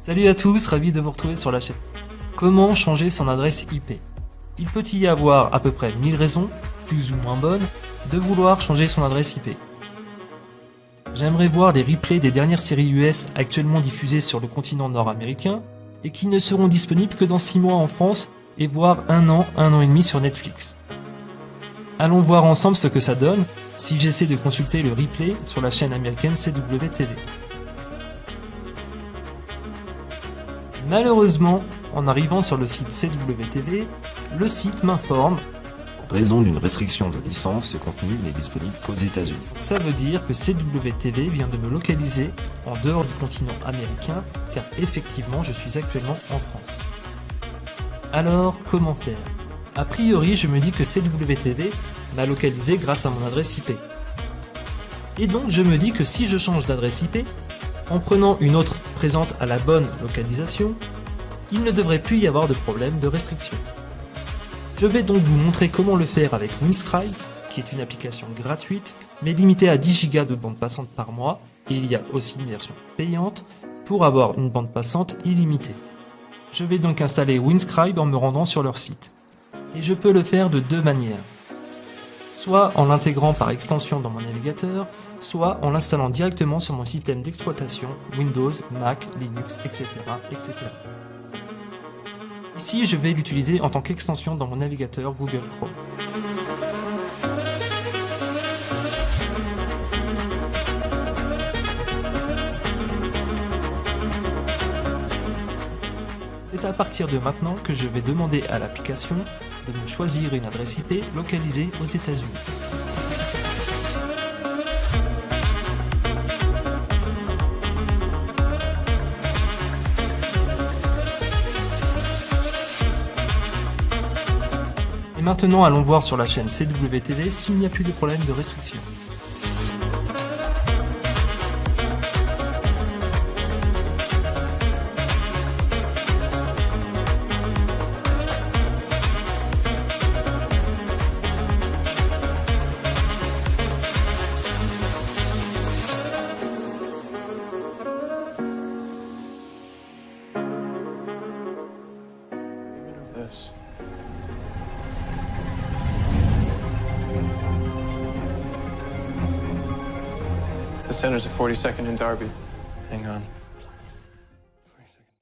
Salut à tous, ravi de vous retrouver sur la chaîne. Comment changer son adresse IP? Il peut y avoir à peu près 1000 raisons, plus ou moins bonnes, de vouloir changer son adresse IP. J'aimerais voir les replays des dernières séries US actuellement diffusées sur le continent nord-américain et qui ne seront disponibles que dans 6 mois en France et voire un an et demi sur Netflix. Allons voir ensemble ce que ça donne si j'essaie de consulter le replay sur la chaîne américaine CWTV. Malheureusement, en arrivant sur le site CWTV, le site m'informe En raison d'une restriction de licence, ce contenu n'est disponible qu'aux États-Unis. ça veut dire que CWTV vient de me localiser en dehors du continent américain, car effectivement je suis actuellement en France. Alors, comment faire? A priori, je me dis que CWTV m'a localisé grâce à mon adresse IP. Et donc je me dis que si je change d'adresse IP, en prenant une autre présente à la bonne localisation, il ne devrait plus y avoir de problème de restriction. Je vais donc vous montrer comment le faire avec Windscribe, qui est une application gratuite, mais limitée à 10 Go de bande passante par mois, et il y a aussi une version payante pour avoir une bande passante illimitée. Je vais donc installer Windscribe en me rendant sur leur site. Et je peux le faire de deux manières. Soit en l'intégrant par extension dans mon navigateur, soit en l'installant directement sur mon système d'exploitation, Windows, Mac, Linux, etc. etc. Ici, je vais l'utiliser en tant qu'extension dans mon navigateur Google Chrome. C'est à partir de maintenant que je vais demander à l'application de me choisir une adresse IP localisée aux États-Unis. Et maintenant, allons voir sur la chaîne CWTV s'il n'y a plus de problème de restriction. This. The center's at 42nd and Darby. Hang on.